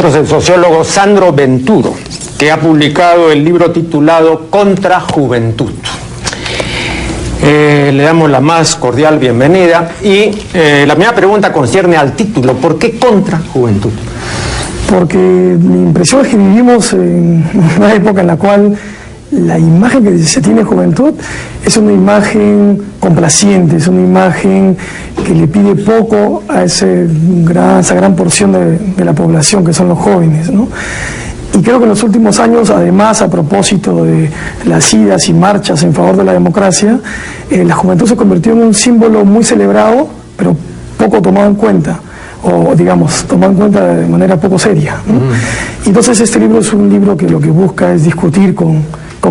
El sociólogo Sandro Venturo, que ha publicado el libro titulado Contra Juventud. Le damos la más cordial bienvenida y la primera pregunta concierne al título. ¿Por qué Contra Juventud? Porque mi impresión es que vivimos en una época en la cual la imagen que se tiene de juventud es una imagen complaciente, es una imagen que le pide poco a esa gran porción de la población que son los jóvenes, ¿no? Y creo que en los últimos años, además, a propósito de las idas y marchas en favor de la democracia, la juventud se convirtió en un símbolo muy celebrado, pero poco tomado en cuenta, o digamos, tomado en cuenta de manera poco seria, ¿no? Y entonces este libro es un libro que lo que busca es discutir con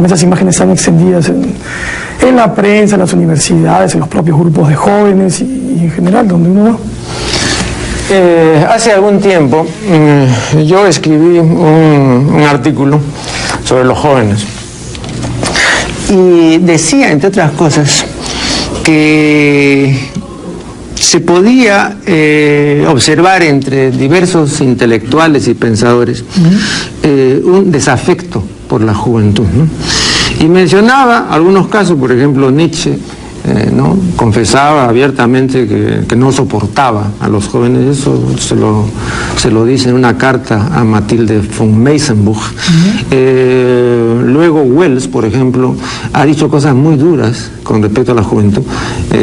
esas imágenes tan extendidas en la prensa, en las universidades, en los propios grupos de jóvenes y en general donde uno va. Hace algún tiempo yo escribí un artículo sobre los jóvenes y decía, entre otras cosas, que se podía observar entre diversos intelectuales y pensadores un desafecto por la juventud, ¿no? Y mencionaba algunos casos, por ejemplo Nietzsche, ¿no? Confesaba abiertamente que no soportaba a los jóvenes. Eso se lo dice en una carta a Mathilde von Meysenbuch. Luego Wells, por ejemplo, ha dicho cosas muy duras con respecto a la juventud,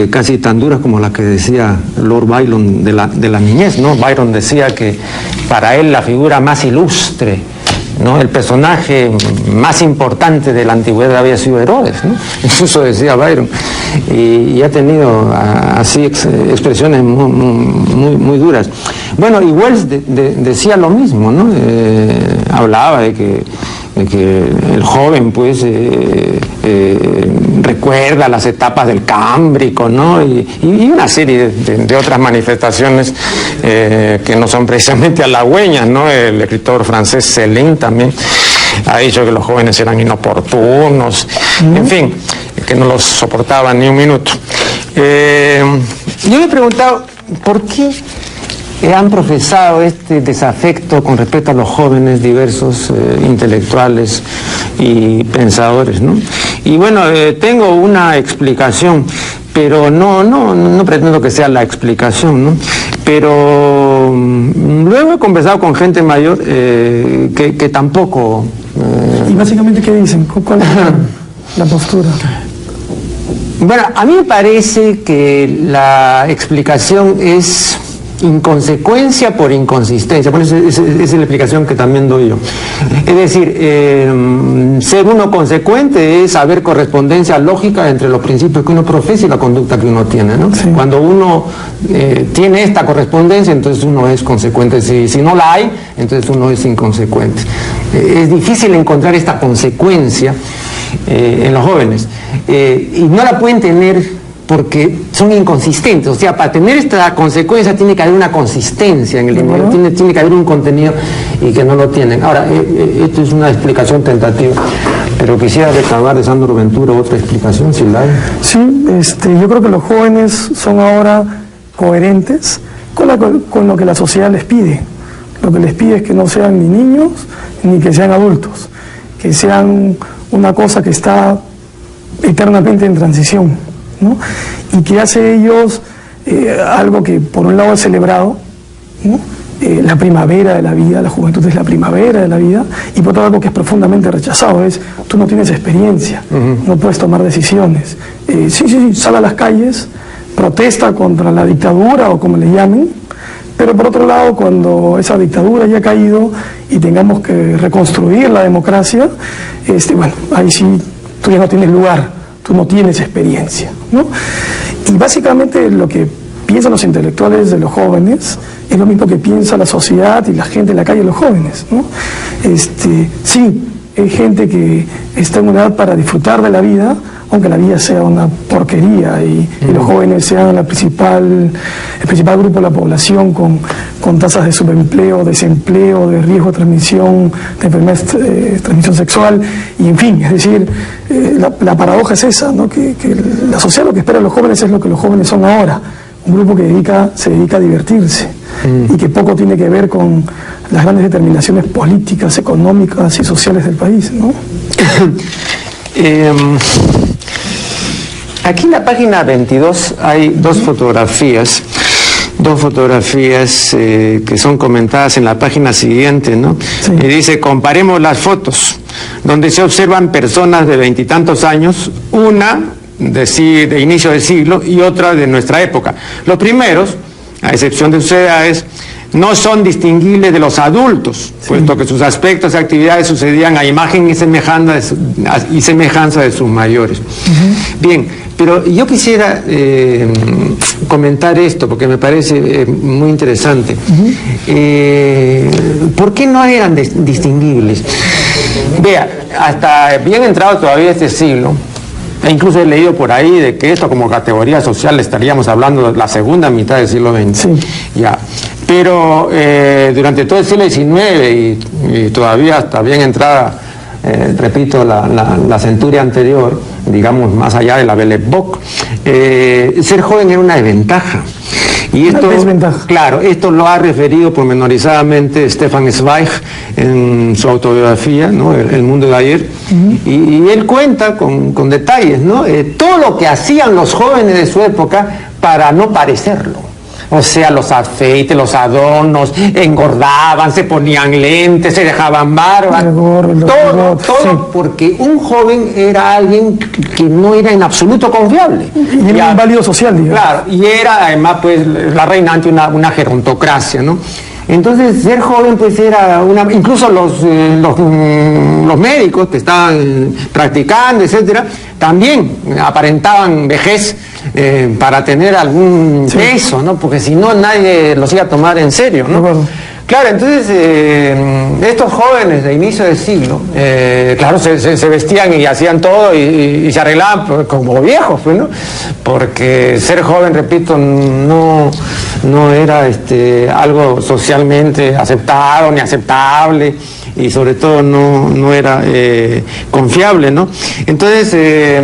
casi tan duras como las que decía Lord Byron de la niñez, ¿no? Byron decía que para él la figura más ilustre, ¿no? El personaje más importante de la antigüedad había sido Herodes, ¿no? Eso decía Byron, y ha tenido así expresiones muy duras. Bueno, y Wells decía lo mismo, ¿no? Hablaba de que el joven pues recuerda las etapas del Cámbrico, ¿no? Y una serie de otras manifestaciones que no son precisamente halagüeñas, ¿no? El escritor francés Céline también ha dicho que los jóvenes eran inoportunos, en fin, que no los soportaban ni un minuto. Yo me he preguntado, ¿por qué han profesado este desafecto con respecto a los jóvenes diversos intelectuales y pensadores, ¿no? Y bueno, tengo una explicación, pero no pretendo que sea la explicación, ¿no? Pero luego he conversado con gente mayor que tampoco... ¿Y básicamente qué dicen? ¿Cuál es la postura? Bueno, a mí me parece que la explicación es inconsecuencia por inconsistencia. Por eso esa es la explicación que también doy yo. Es decir, ser uno consecuente es saber correspondencia lógica entre los principios que uno profesa y la conducta que uno tiene, ¿no? Sí. Cuando uno tiene esta correspondencia, entonces uno es consecuente. Si no la hay, entonces uno es inconsecuente. Es difícil encontrar esta consecuencia en los jóvenes, y no la pueden tener porque son inconsistentes. O sea, para tener esta consecuencia tiene que haber una consistencia en el individuo, tiene que haber un contenido, y que no lo tienen. Ahora, esto es una explicación tentativa, pero quisiera recabar de Sandro Venturo otra explicación, si la hay. Sí, yo creo que los jóvenes son ahora coherentes con lo que la sociedad les pide. Lo que les pide es que no sean ni niños ni que sean adultos, que sean una cosa que está eternamente en transición, ¿no? Y que hace de ellos algo que por un lado es celebrado, ¿no? La primavera de la vida, la juventud es la primavera de la vida, y por otro lado algo que es profundamente rechazado, es tú no tienes experiencia, no puedes tomar decisiones. Sí, sal a las calles, protesta contra la dictadura o como le llamen, pero por otro lado, cuando esa dictadura ya ha caído y tengamos que reconstruir la democracia, bueno, ahí sí tú ya no tienes lugar, tú no tienes experiencia, ¿no? Y básicamente lo que piensan los intelectuales de los jóvenes es lo mismo que piensa la sociedad y la gente en la calle de los jóvenes, ¿no? Sí, hay gente que está en una edad para disfrutar de la vida, aunque la vida sea una porquería y los jóvenes sean el principal grupo de la población con tasas de subempleo, desempleo, de riesgo de transmisión, de enfermedades de transmisión sexual, y en fin, es decir, la paradoja es esa, ¿no? Que la sociedad lo que espera de los jóvenes es lo que los jóvenes son ahora, un grupo que se dedica a divertirse y que poco tiene que ver con las grandes determinaciones políticas, económicas y sociales del país, ¿no? Aquí en la página 22 hay dos fotografías que son comentadas en la página siguiente, ¿no? Sí. Y dice, comparemos las fotos, donde se observan personas de 20 y tantos años, una de inicio del siglo y otra de nuestra época. Los primeros, a excepción de sus edades, no son distinguibles de los adultos, sí, puesto que sus aspectos y actividades sucedían a imagen y semejanza de sus mayores. Bien, pero yo quisiera comentar esto, porque me parece muy interesante. ¿Por qué no eran distinguibles? Vea, hasta bien entrado todavía este siglo, e incluso he leído por ahí de que esto como categoría social estaríamos hablando de la segunda mitad del siglo XX. Sí. Ya. Pero durante todo el siglo XIX y todavía hasta bien entrada, repito, la centuria anterior, digamos más allá de la Belle Époque, ser joven era una desventaja. Y esto, claro, esto lo ha referido pormenorizadamente Stefan Zweig en su autobiografía, ¿no? El mundo de ayer, y él cuenta con detalles, ¿no? Todo lo que hacían los jóvenes de su época para no parecerlo. O sea, los afeites, los adornos, engordaban, se ponían lentes, se dejaban barba, todo, sí, porque un joven era alguien que no era en absoluto confiable. Y era un válido social, digamos. Claro, y era además pues la reinante una gerontocracia, ¿no? Entonces ser joven pues era incluso los médicos que estaban practicando, etcétera, también aparentaban vejez para tener algún peso, ¿no? Porque si no nadie los iba a tomar en serio, ¿no? Claro, entonces estos jóvenes de inicio del siglo, claro, se vestían y hacían todo y se arreglaban como viejos, pues, ¿no? Porque ser joven, repito, no era algo socialmente aceptado ni aceptable, y sobre todo no era confiable, ¿no? Entonces,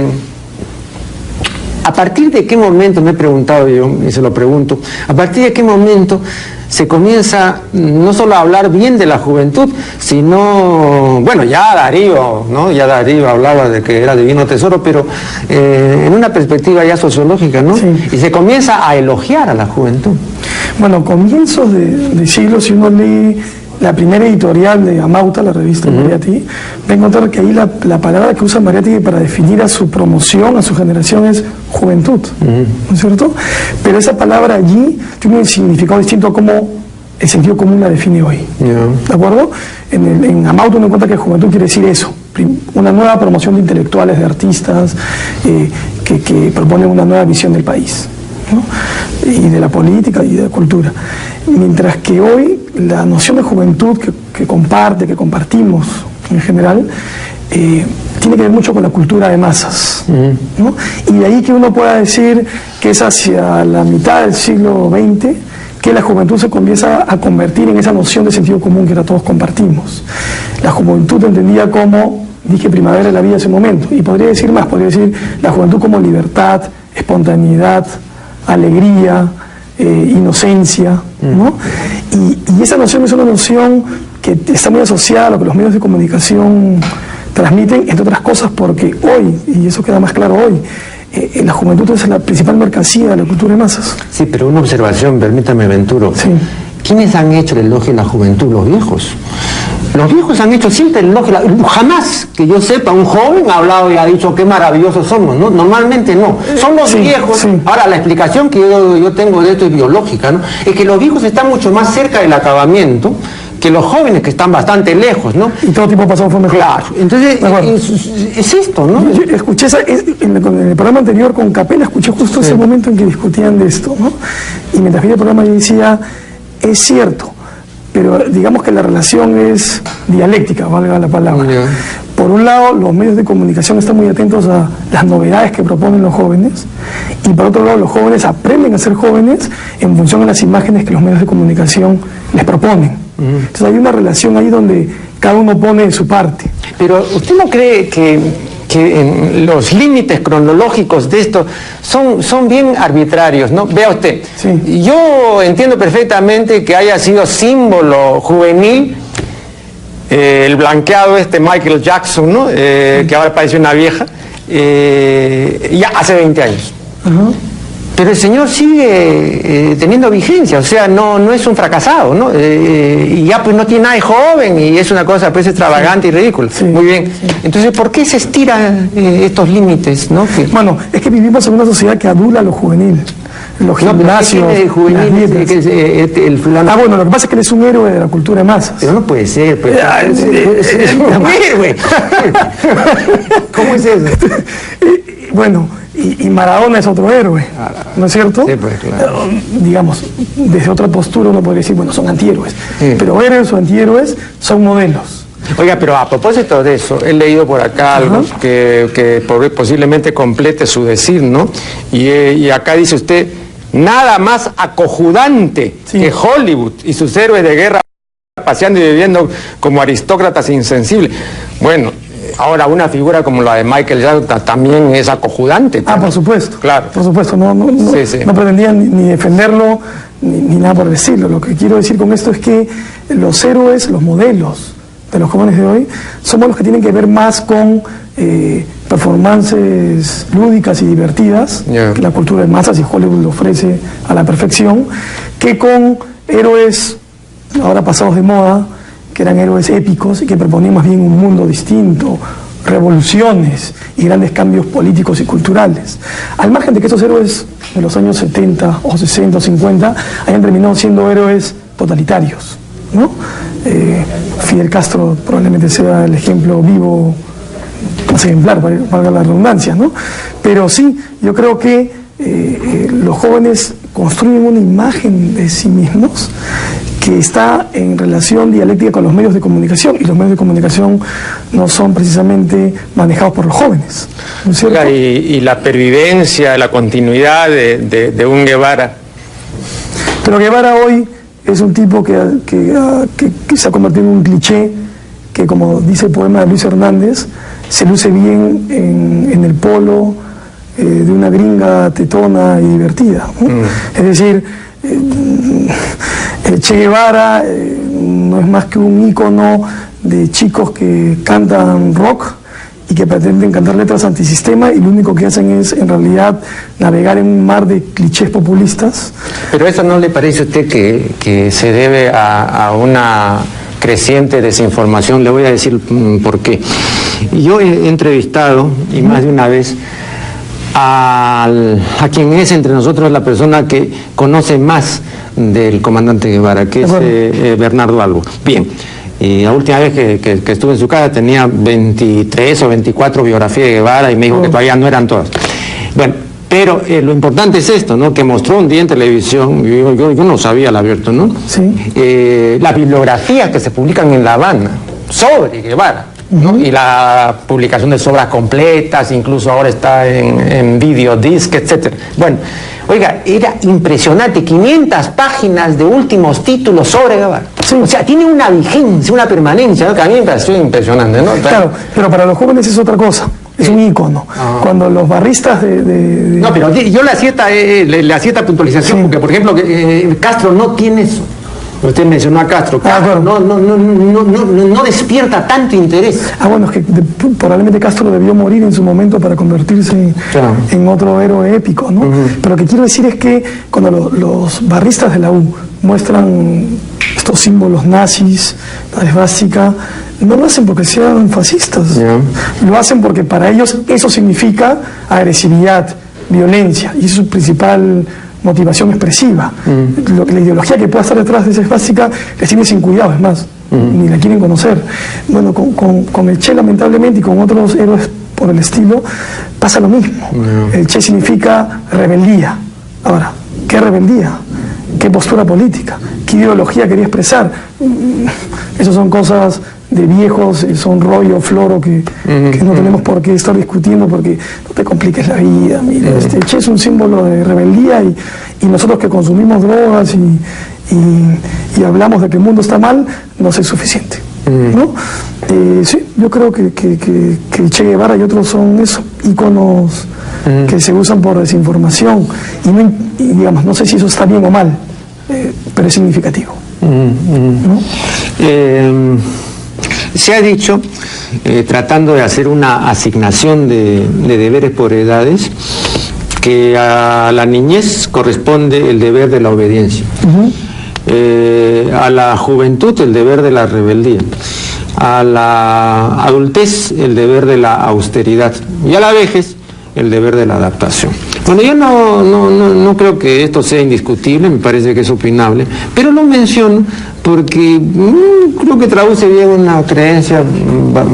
¿a partir de qué momento, me he preguntado yo, y se lo pregunto, a partir de qué momento se comienza no solo a hablar bien de la juventud, sino, bueno, ya Darío, ¿no? Ya Darío hablaba de que era divino tesoro, pero en una perspectiva ya sociológica, ¿no? Sí. Y se comienza a elogiar a la juventud. Bueno, comienzos de siglo, si uno lee la primera editorial de Amauta, la revista Mariátegui, va a encontrar que ahí la palabra que usa Mariátegui para definir a su promoción, a su generación, es juventud, ¿no es cierto? Pero esa palabra allí tiene un significado distinto a cómo el sentido común la define hoy, ¿de acuerdo? En Amauta uno encuentra que juventud quiere decir eso, una nueva promoción de intelectuales, de artistas, que proponen una nueva visión del país, ¿no? Y de la política y de la cultura. Mientras que hoy la noción de juventud que compartimos en general, tiene que ver mucho con la cultura de masas, ¿no? Y de ahí que uno pueda decir que es hacia la mitad del siglo XX que la juventud se comienza a convertir en esa noción de sentido común que ahora todos compartimos. La juventud entendida como, dije, primavera de la vida en ese momento, y podría decir más, podría decir la juventud como libertad, espontaneidad, alegría, inocencia, ¿no? Y esa noción es una noción que está muy asociada a lo que los medios de comunicación transmiten, entre otras cosas porque hoy, y eso queda más claro hoy, la juventud es la principal mercancía de la cultura de masas. Sí, pero una observación, permítame, Venturo. Sí. ¿Quiénes han hecho el elogio de la juventud? Los viejos. Los viejos han hecho siempre el elogio. Jamás, que yo sepa, un joven ha hablado y ha dicho qué maravillosos somos, ¿no? Normalmente no. Son los viejos. Sí. Ahora, la explicación que yo tengo de esto es biológica, ¿no? Es que los viejos están mucho más cerca del acabamiento que los jóvenes, que están bastante lejos, ¿no? Y todo tipo pasado fue mejor. Claro. Entonces, es esto, ¿no? Yo escuché en el programa anterior con Capella, escuché justo ese momento en que discutían de esto, ¿no? Y mientras vi el programa yo decía, es cierto, pero digamos que la relación es dialéctica, valga la palabra. Por un lado, los medios de comunicación están muy atentos a las novedades que proponen los jóvenes, y por otro lado, los jóvenes aprenden a ser jóvenes en función de las imágenes que los medios de comunicación les proponen. Entonces hay una relación ahí donde cada uno pone su parte. Pero ¿usted no cree que que los límites cronológicos de esto son bien arbitrarios, ¿no? Vea usted, Sí. yo entiendo perfectamente que haya sido símbolo juvenil el blanqueado Michael Jackson, ¿no? Que ahora parece una vieja, ya hace 20 años. Ajá. Pero el señor sigue teniendo vigencia, o sea, no es un fracasado, ¿no? Y ya pues no tiene nada de joven y es una cosa pues extravagante y ridícula. Sí. Muy bien. Sí. Entonces, ¿por qué se estiran estos límites, no? Bueno, es que vivimos en una sociedad que adula lo juvenil. Los gimnasios, ¿qué tiene de juvenil las dietas. que el fulano? Ah, bueno, lo que pasa es que él es un héroe de la cultura de masas. Pero no puede ser, pues. Es un héroe. ¿Cómo es eso? Bueno, y Maradona es otro héroe, ¿no es cierto? Sí, pues, claro. Digamos, desde otra postura uno podría decir, bueno, son antihéroes. Sí. Pero héroes o antihéroes son modelos. Oiga, pero a propósito de eso, he leído por acá algo que posiblemente complete su decir, ¿no? Y acá dice usted, nada más acojudante que Hollywood y sus héroes de guerra paseando y viviendo como aristócratas insensibles. Bueno, ahora una figura como la de Michael Jackson también es acojudante. Ah, por supuesto. Claro. Por supuesto, no pretendía ni defenderlo ni nada por decirlo. Lo que quiero decir con esto es que los héroes, los modelos de los jóvenes de hoy, somos los que tienen que ver más con performances lúdicas y divertidas, que la cultura de masas y Hollywood lo ofrece a la perfección, que con héroes ahora pasados de moda, que eran héroes épicos y que proponían más bien un mundo distinto, revoluciones y grandes cambios políticos y culturales. Al margen de que esos héroes de los años 70 o 60 o 50 hayan terminado siendo héroes totalitarios, ¿no? Fidel Castro probablemente sea el ejemplo vivo más ejemplar, valga la redundancia, ¿no? Pero sí, yo creo que los jóvenes construyen una imagen de sí mismos que está en relación dialéctica con los medios de comunicación, y los medios de comunicación no son precisamente manejados por los jóvenes, ¿no es cierto? Y la pervivencia, la continuidad de un Guevara. Pero Guevara hoy es un tipo que se ha convertido en un cliché, que, como dice el poema de Luis Hernández, se luce bien en el polo de una gringa tetona y divertida, ¿no? Es decir, el Che Guevara no es más que un ícono de chicos que cantan rock y que pretenden cantar letras antisistema, y lo único que hacen es en realidad navegar en un mar de clichés populistas. Pero eso ¿no le parece a usted que se debe a una creciente desinformación? Le voy a decir por qué. Yo he entrevistado, y más de una vez, a quien es entre nosotros la persona que conoce más del comandante Guevara, que es Bernardo Albo. Bien, la última vez que estuve en su casa tenía 23 o 24 biografías de Guevara y me dijo que todavía no eran todas. Bueno, pero lo importante es esto, ¿no? Que mostró un día en televisión, yo no sabía, la abierto, ¿no? Sí. Las bibliografías que se publican en La Habana sobre Guevara, ¿no? Y la publicación de obras completas, incluso ahora está en videodisc, etcétera. Bueno, oiga, era impresionante, 500 páginas de últimos títulos sobre Guevara. Sí. O sea, tiene una vigencia, una permanencia, ¿no? Que a mí me pareció impresionante, ¿no? Claro, pero para los jóvenes es otra cosa, es un ícono. Cuando los barristas No, pero yo le hacía esta puntualización, porque, por ejemplo, Castro no tiene eso. Usted mencionó a Castro. Castro no despierta tanto interés. Bueno, es que probablemente Castro debió morir en su momento para convertirse en otro héroe épico, ¿no? Pero lo que quiero decir es que cuando los barristas de la U muestran estos símbolos nazis, la esvástica, no lo hacen porque sean fascistas, lo hacen porque para ellos eso significa agresividad, violencia, y es su principal motivación expresiva. La ideología que pueda estar detrás de esa esvástica les tiene sin cuidado, es más, ni la quieren conocer. Bueno, con el Che, lamentablemente, y con otros héroes por el estilo, pasa lo mismo. El Che significa rebeldía. Ahora, ¿qué rebeldía? ¿Qué postura política? ¿Qué ideología quería expresar? Esas son cosas de viejos, son rollo, floro, que no tenemos por qué estar discutiendo, porque no te compliques la vida. Mira, el Che es un símbolo de rebeldía, y nosotros que consumimos drogas y hablamos de que el mundo está mal, no es suficiente. ¿no? Sí, yo creo que Che Guevara y otros son eso, íconos que se usan por desinformación y digamos, no sé si eso está bien o mal, pero es significativo. ¿No? Se ha dicho, tratando de hacer una asignación de deberes por edades, que a la niñez corresponde el deber de la obediencia, a la juventud el deber de la rebeldía, a la adultez el deber de la austeridad y a la vejez el deber de la adaptación. Bueno, yo no creo que esto sea indiscutible, me parece que es opinable, pero lo menciono porque creo que traduce bien una creencia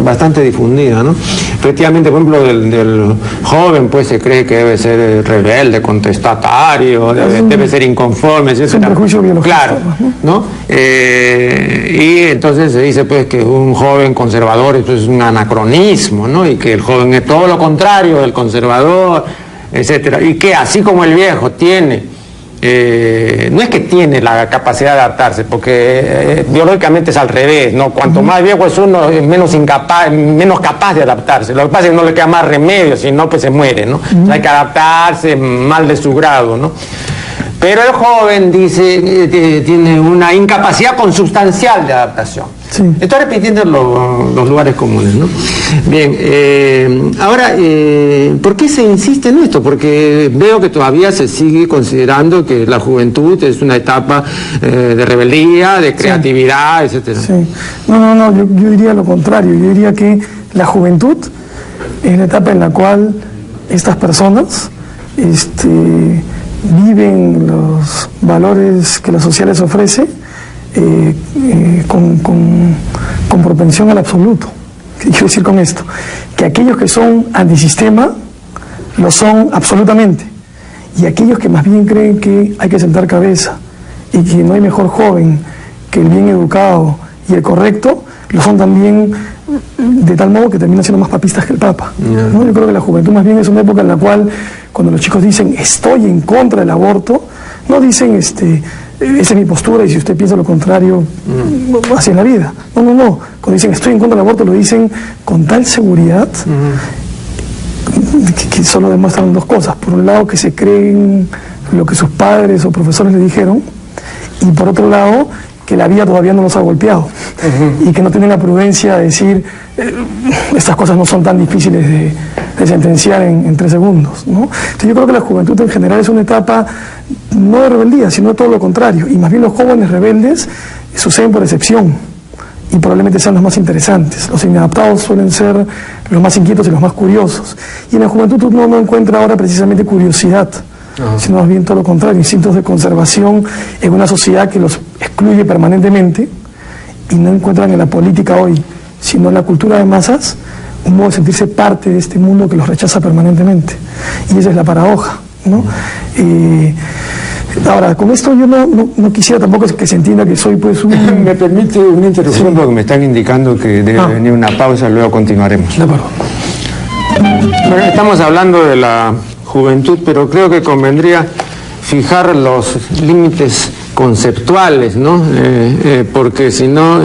bastante difundida, ¿no? Efectivamente, por ejemplo, del joven pues se cree que debe ser rebelde, contestatario, debe ser inconforme, etc. Es un prejuicio biológico. Claro, ¿no? Y entonces se dice pues que un joven conservador es un anacronismo, ¿no? Y que el joven es todo lo contrario del conservador, etcétera, y que así como el viejo tiene, no es que tiene la capacidad de adaptarse, porque biológicamente es al revés, ¿no? Cuanto más viejo es uno, es menos capaz de adaptarse. Lo que pasa es que no le queda más remedio, si no, pues se muere, ¿no? Hay que adaptarse mal de su grado, ¿no? Pero el joven dice tiene una incapacidad consubstancial de adaptación. Sí. Estoy repitiendo los lugares comunes, ¿no? Bien, ahora, ¿por qué se insiste en esto? Porque veo que todavía se sigue considerando que la juventud es una etapa de rebeldía, de creatividad, sí, etcétera. Sí. No, yo diría lo contrario. Yo diría que la juventud es la etapa en la cual estas personas viven los valores que la sociedad les ofrece con propensión al absoluto. ¿Qué quiero decir con esto? Que aquellos que son antisistema lo son absolutamente, y aquellos que más bien creen que hay que sentar cabeza y que no hay mejor joven que el bien educado y el correcto, lo son también, de tal modo que terminan siendo más papistas que el Papa, ¿no? Yo creo que la juventud más bien es una época en la cual, cuando los chicos dicen estoy en contra del aborto, no dicen esa es mi postura y si usted piensa lo contrario, así es la vida. No. Cuando dicen estoy en contra del aborto, lo dicen con tal seguridad que solo demuestran dos cosas. Por un lado, que se creen lo que sus padres o profesores le dijeron, y por otro lado, que la vida todavía no los ha golpeado y que no tienen la prudencia de decir estas cosas no son tan difíciles de sentenciar en 3 segundos, ¿no? Entonces yo creo que la juventud en general es una etapa no de rebeldía, sino todo lo contrario, y más bien los jóvenes rebeldes suceden por excepción y probablemente sean los más interesantes. Los inadaptados suelen ser los más inquietos y los más curiosos, y en la juventud uno no encuentra ahora precisamente curiosidad, sino más bien todo lo contrario, instintos de conservación en una sociedad que los excluye permanentemente, y no encuentran en la política hoy, sino en la cultura de masas, un modo de sentirse parte de este mundo que los rechaza permanentemente, y esa es la paradoja, ¿no? Ahora, con esto yo no quisiera tampoco que se entienda que soy pues un... ¿Me permite una interrupción? Sí. Porque me están indicando que debe venir una pausa, luego continuaremos. De acuerdo. Bueno, estamos hablando de la juventud, pero creo que convendría fijar los límites conceptuales, ¿no? Porque si no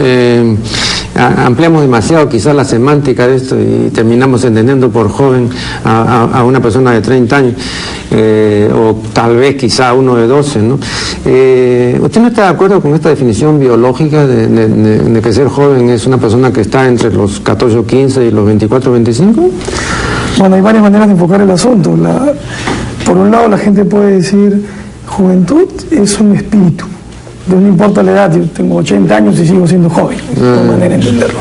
ampliamos demasiado quizás la semántica de esto y terminamos entendiendo por joven a una persona de 30 años o tal vez quizá uno de 12, ¿no? ¿Usted no está de acuerdo con esta definición biológica de que ser joven es una persona que está entre los 14 o 15 y los 24 o 25? Bueno, hay varias maneras de enfocar el asunto. Por un lado, la gente puede decir, juventud es un espíritu. No importa la edad, yo tengo 80 años y sigo siendo joven. Es una manera de entenderlo.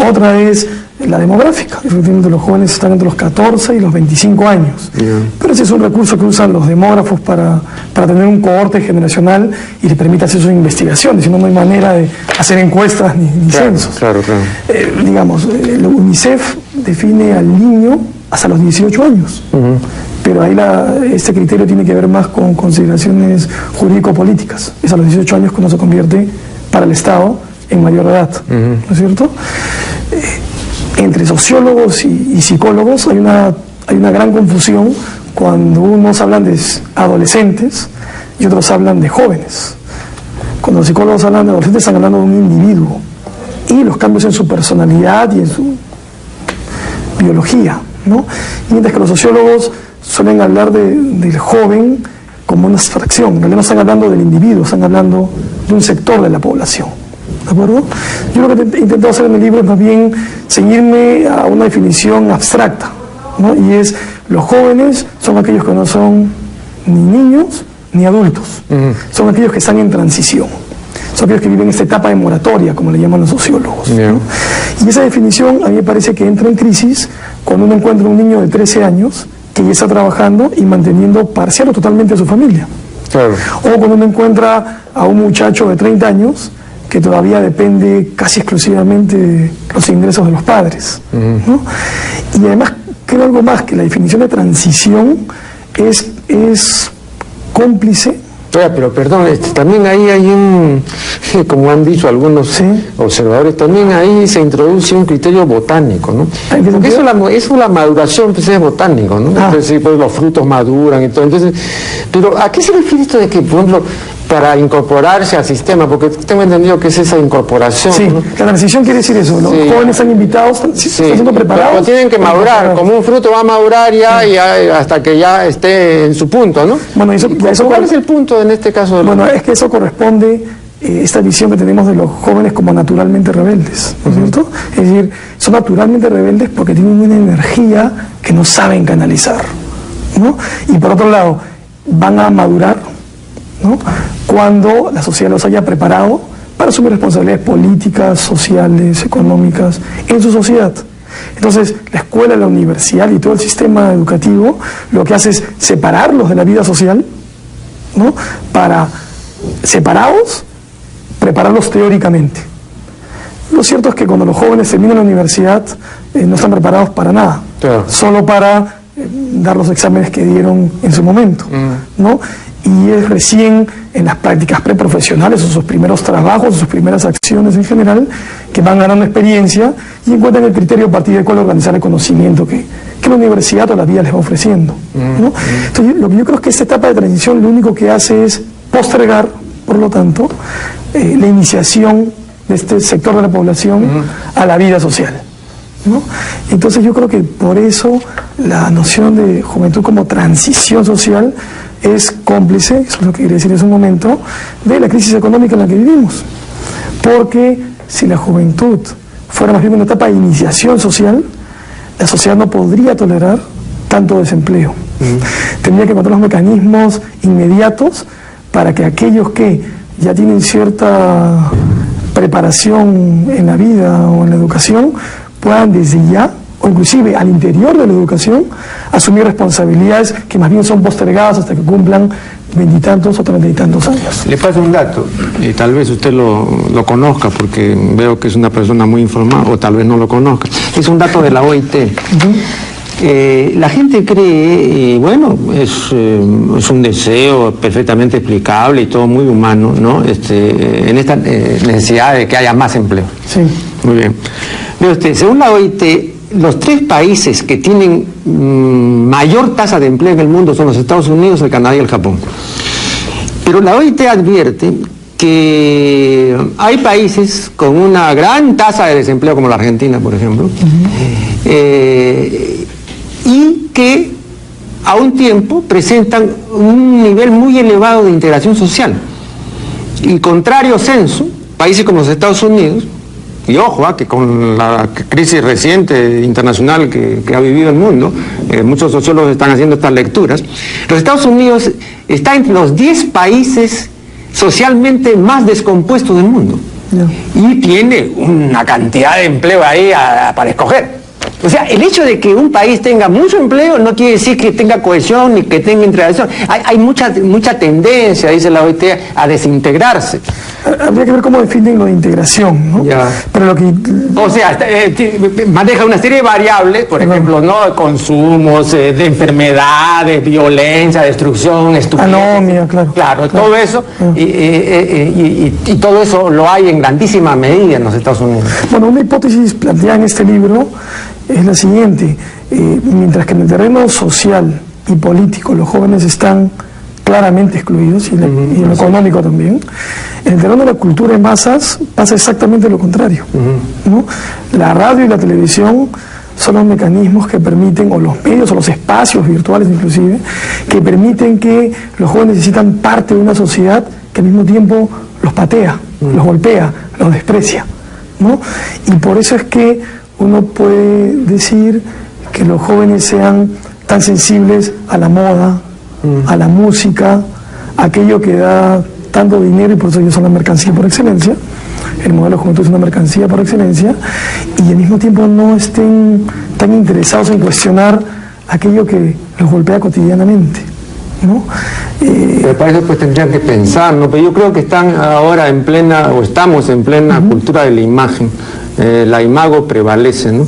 Otra es la demográfica. Efectivamente, los jóvenes están entre los 14 y los 25 años. Pero ese es un recurso que usan los demógrafos para tener un cohorte generacional y les permite hacer sus investigaciones. Si no, no hay manera de hacer encuestas ni censos. Claro. Digamos, el UNICEF define al niño hasta los 18 años. Pero ahí este criterio tiene que ver más con consideraciones jurídico-políticas. Es a los 18 años que uno se convierte para el Estado en mayor edad, ¿no es cierto? Entre sociólogos y psicólogos hay una gran confusión cuando unos hablan de adolescentes y otros hablan de jóvenes. Cuando los psicólogos hablan de adolescentes están hablando de un individuo y los cambios en su personalidad y en su biología, ¿no? Mientras que los sociólogos suelen hablar del joven como una abstracción. En realidad no están hablando del individuo, están hablando de un sector de la población. ¿De acuerdo? Yo lo que he intentado hacer en el libro es más bien ceñirme a una definición abstracta, ¿no? Y es, los jóvenes son aquellos que no son ni niños ni adultos, son aquellos que están en transición, son aquellos que viven esta etapa de moratoria, como le llaman los sociólogos, ¿no? Y esa definición a mí me parece que entra en crisis cuando uno encuentra un niño de 13 años que ya está trabajando y manteniendo parcial o totalmente a su familia. Claro. O cuando uno encuentra a un muchacho de 30 años que todavía depende casi exclusivamente de los ingresos de los padres, ¿no? Y además creo algo más, que la definición de transición es cómplice. Pero perdón, también ahí hay un, como han dicho algunos observadores, también ahí se introduce un criterio botánico, ¿no? Porque eso la maduración pues es botánico, ¿no? Entonces, sí, pues los frutos maduran y todo. Entonces, pero ¿a qué se refiere esto de que, por ejemplo, para incorporarse al sistema? Porque tengo entendido que es esa incorporación. Sí, ¿no? La transición quiere decir eso, los jóvenes están invitados, están siendo preparados. Pero tienen que madurar, como un fruto va a madurar ya, y hasta que ya esté en su punto, ¿no? Bueno, ¿Cuál es el punto en este caso? Bueno, es que eso corresponde, esta visión que tenemos de los jóvenes como naturalmente rebeldes, ¿no es cierto? Es decir, son naturalmente rebeldes porque tienen una energía que no saben canalizar, ¿no? Y por otro lado, van a madurar, ¿no?, cuando la sociedad los haya preparado para asumir responsabilidades políticas, sociales, económicas en su sociedad. Entonces, la escuela, la universidad y todo el sistema educativo lo que hace es separarlos de la vida social, ¿no?, para, separados, prepararlos teóricamente. Lo cierto es que cuando los jóvenes terminan la universidad no están preparados para nada, solo para dar los exámenes que dieron en su momento, ¿no? Y es recién en las prácticas preprofesionales, o sus primeros trabajos, o sus primeras acciones en general, que van ganando experiencia y encuentran el criterio a partir del cual organizar el conocimiento que la universidad o la vida les va ofreciendo, ¿no? Entonces, lo que yo creo es que esta etapa de transición lo único que hace es postergar, por lo tanto, la iniciación de este sector de la población a la vida social, ¿no? Entonces yo creo que por eso la noción de juventud como transición social es cómplice, eso es lo que quería decir en un momento, de la crisis económica en la que vivimos. Porque si la juventud fuera más bien una etapa de iniciación social, la sociedad no podría tolerar tanto desempleo. Tendría que encontrar los mecanismos inmediatos para que aquellos que ya tienen cierta preparación en la vida o en la educación puedan desde ya, o inclusive al interior de la educación, asumir responsabilidades que más bien son postergadas hasta que cumplan 20 y tantos o 30 y tantos años. Le paso un dato, tal vez usted lo conozca porque veo que es una persona muy informada, o tal vez no lo conozca. Es un dato de la OIT. La gente cree, y bueno, es un deseo perfectamente explicable y todo muy humano, ¿no? En esta necesidad de que haya más empleo. Sí. Muy bien. Mire usted, según la OIT, los 3 países que tienen mayor tasa de empleo en el mundo son los Estados Unidos, el Canadá y el Japón. Pero la OIT advierte que hay países con una gran tasa de desempleo, como la Argentina, por ejemplo, y que a un tiempo presentan un nivel muy elevado de integración social. Y contrario censo, países como los Estados Unidos, y ojo, que con la crisis reciente internacional que ha vivido el mundo, muchos sociólogos están haciendo estas lecturas, los Estados Unidos está entre los 10 países socialmente más descompuestos del mundo. Y tiene una cantidad de empleo ahí para escoger. O sea, el hecho de que un país tenga mucho empleo no quiere decir que tenga cohesión ni que tenga integración. Hay mucha tendencia, dice la OIT, a desintegrarse. Habría que ver cómo definen lo de integración, ¿no? Pero lo que... O sea, maneja una serie de variables, por ejemplo, ¿no?, consumos, de enfermedades, violencia, destrucción, estupidez. Anomia, claro. Todo eso, y todo eso lo hay en grandísima medida en los Estados Unidos. Bueno, una hipótesis planteada en este libro es la siguiente: mientras que en el terreno social y político los jóvenes están claramente excluidos, y en lo económico también. En el terreno de la cultura en masas pasa exactamente lo contrario, ¿no? La radio y la televisión son los mecanismos que permiten, o los medios, o los espacios virtuales inclusive, que permiten que los jóvenes necesitan parte de una sociedad que al mismo tiempo los patea, los golpea, los desprecia, ¿no? Y por eso es que uno puede decir que los jóvenes sean tan sensibles a la moda, a la música, a aquello que da tanto dinero, y por eso ellos son la mercancía por excelencia. El modelo de juventud es una mercancía por excelencia, y al mismo tiempo no estén tan interesados en cuestionar aquello que los golpea cotidianamente, ¿no? Pero para eso pues tendrían que pensar, ¿no? Pero yo creo que están ahora en plena, o estamos en plena cultura de la imagen. La imago prevalece, ¿no?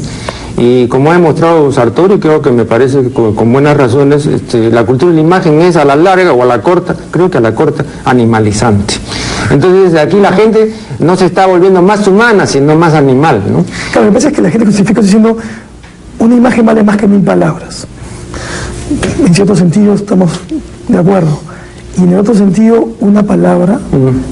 Y como ha demostrado Sartori, creo que me parece que con buenas razones, la cultura de la imagen es a la larga o a la corta, creo que a la corta, animalizante. Entonces aquí la gente no se está volviendo más humana, sino más animal, ¿no? Claro, lo que pasa es que la gente justifica diciendo, una imagen vale más que 1000 palabras. En cierto sentido estamos de acuerdo. Y en el otro sentido, una palabra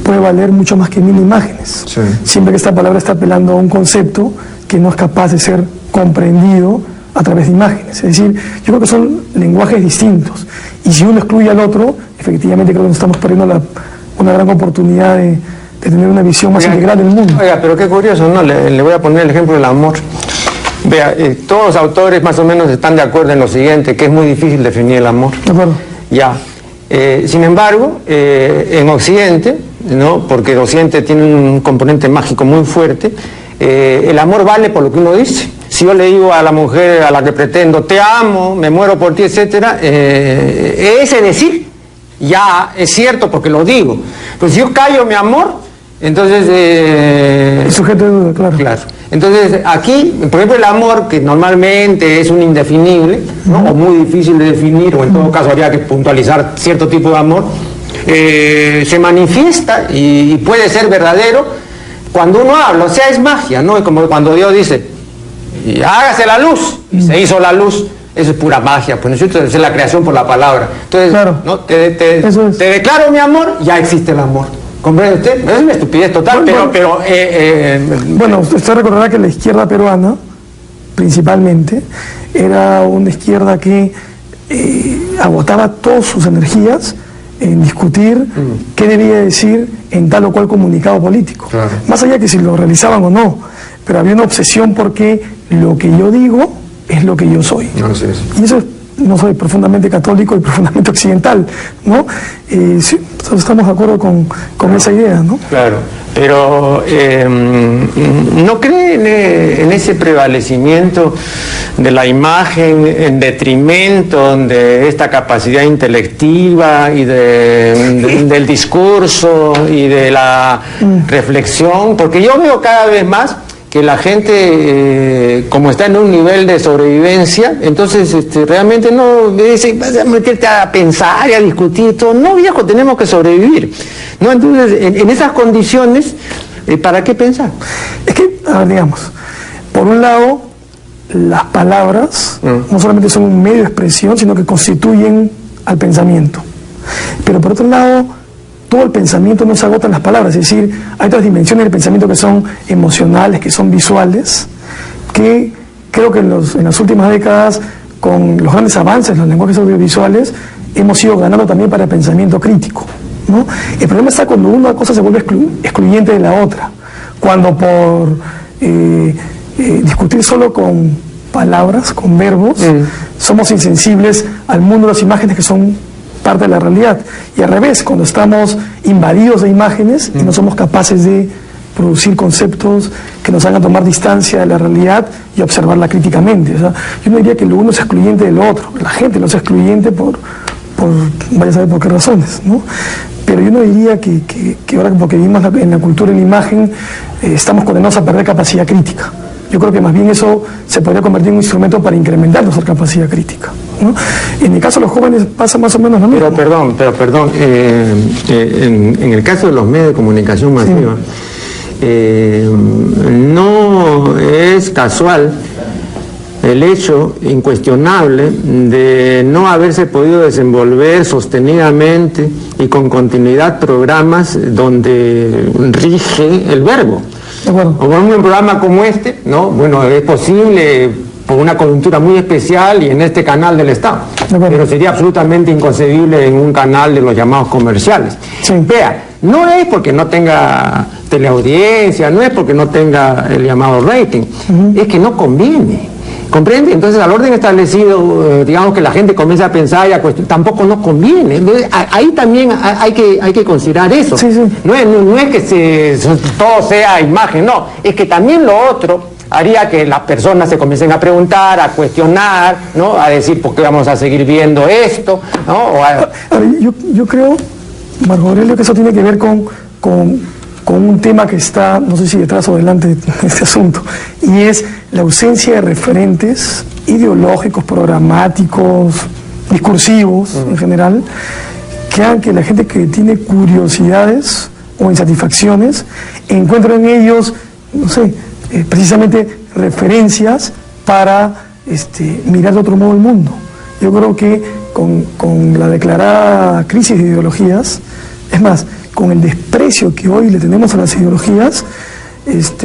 puede valer mucho más que 1000 imágenes. Sí. Siempre que esta palabra está apelando a un concepto que no es capaz de ser comprendido a través de imágenes. Es decir, yo creo que son lenguajes distintos. Y si uno excluye al otro, efectivamente creo que nos estamos perdiendo una gran oportunidad de tener una visión más integral del mundo. Oiga, pero qué curioso, ¿no? Le voy a poner el ejemplo del amor. Vea, todos los autores más o menos están de acuerdo en lo siguiente, que es muy difícil definir el amor. De acuerdo. Ya. Sin embargo, en Occidente, ¿no? Porque Occidente tiene un componente mágico muy fuerte, el amor vale por lo que uno dice. Si yo le digo a la mujer a la que pretendo, te amo, me muero por ti, etcétera, ese decir ya es cierto porque lo digo. Pero si yo callo mi amor, entonces... el sujeto de duda, claro. Claro. Entonces, aquí, por ejemplo, el amor, que normalmente es un indefinible, ¿no? O muy difícil de definir, o en todo caso habría que puntualizar cierto tipo de amor, se manifiesta y puede ser verdadero cuando uno habla, o sea, es magia, ¿no? Es como cuando Dios dice, y hágase la luz, y se hizo la luz. Eso es pura magia, pues no es la creación por la palabra. Entonces, claro, ¿no? te declaro mi amor, ya existe el amor. ¿Comprende usted? Es una estupidez total, bueno, usted recordará que la izquierda peruana, principalmente, era una izquierda que agotaba todas sus energías en discutir qué debía decir en tal o cual comunicado político. Claro. Más allá que si lo realizaban o no, pero había una obsesión porque lo que yo digo es lo que yo soy. No, sí. Y eso, no soy profundamente católico y profundamente occidental, ¿no? Sí, estamos de acuerdo con esa idea, ¿no? Claro, pero ¿no cree en ese prevalecimiento de la imagen en detrimento de esta capacidad intelectiva y del discurso y de la reflexión? Porque yo veo cada vez más que la gente, como está en un nivel de sobrevivencia, entonces realmente no dice, vas a meterte a pensar y a discutir todo. No, viejo, tenemos que sobrevivir, ¿no? Entonces, en esas condiciones, ¿para qué pensar? Es que, a ver, digamos, por un lado, las palabras no solamente son un medio de expresión, sino que constituyen al pensamiento. Pero por otro lado, todo el pensamiento no se agota en las palabras, es decir, hay otras dimensiones del pensamiento que son emocionales, que son visuales, que creo que en las últimas décadas, con los grandes avances en los lenguajes audiovisuales, hemos ido ganando también para el pensamiento crítico, ¿no? El problema está cuando una cosa se vuelve excluyente de la otra, cuando por discutir solo con palabras, con verbos, somos insensibles al mundo de las imágenes que son parte de la realidad, y al revés, cuando estamos invadidos de imágenes y no somos capaces de producir conceptos que nos hagan tomar distancia de la realidad y observarla críticamente. O sea, yo no diría que lo uno es excluyente de lo otro, la gente lo es excluyente por vaya a saber por qué razones, ¿no? Pero yo no diría que ahora, porque vivimos en la cultura de la imagen, estamos condenados a perder capacidad crítica. Yo creo que más bien eso se podría convertir en un instrumento para incrementar nuestra capacidad crítica, ¿no? En el caso de los jóvenes pasa más o menos lo mismo. Pero perdón, en el caso de los medios de comunicación masiva, no es casual el hecho incuestionable de no haberse podido desenvolver sostenidamente y con continuidad programas donde rige el verbo. Bueno. Como en un programa como este, ¿no? Bueno, es posible por una coyuntura muy especial y en este canal del Estado, pero sería absolutamente inconcebible en un canal de los llamados comerciales. Sí. Vea, no es porque no tenga teleaudiencia, no es porque no tenga el llamado rating, es que no conviene. ¿Comprende? Entonces, al orden establecido, digamos que la gente comienza a pensar y a cuestionar, tampoco nos conviene. Entonces, ahí también hay que considerar eso. Sí, sí. No es que todo sea imagen, no, es que también lo otro haría que las personas se comiencen a preguntar, a cuestionar, ¿no? A decir, ¿por qué vamos a seguir viendo esto? ¿No? Yo creo, Marco Aurelio, que eso tiene que ver con un tema que está, no sé si detrás o delante de este asunto, y es la ausencia de referentes ideológicos, programáticos, discursivos en general, que hagan que la gente que tiene curiosidades o insatisfacciones encuentre en ellos, no sé, precisamente referencias para mirar de otro modo el mundo. Yo creo que con la declarada crisis de ideologías, es más, con el desprecio que hoy le tenemos a las ideologías,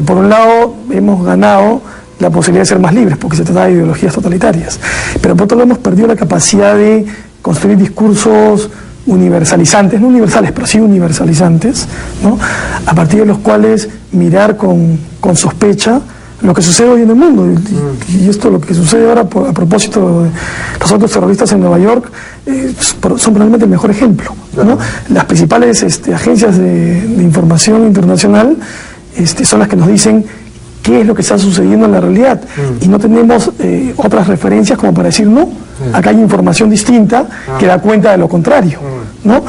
por un lado hemos ganado la posibilidad de ser más libres, porque se trata de ideologías totalitarias, pero por otro lado hemos perdido la capacidad de construir discursos universalizantes, no universales, pero sí universalizantes, ¿no? A partir de los cuales mirar con sospecha lo que sucede hoy en el mundo. Y esto, lo que sucede ahora a propósito de los actos terroristas en Nueva York, son probablemente el mejor ejemplo, ¿no? Las principales agencias de información internacional son las que nos dicen qué es lo que está sucediendo en la realidad, y no tenemos otras referencias como para decir, no, acá hay información distinta que da cuenta de lo contrario, ¿no?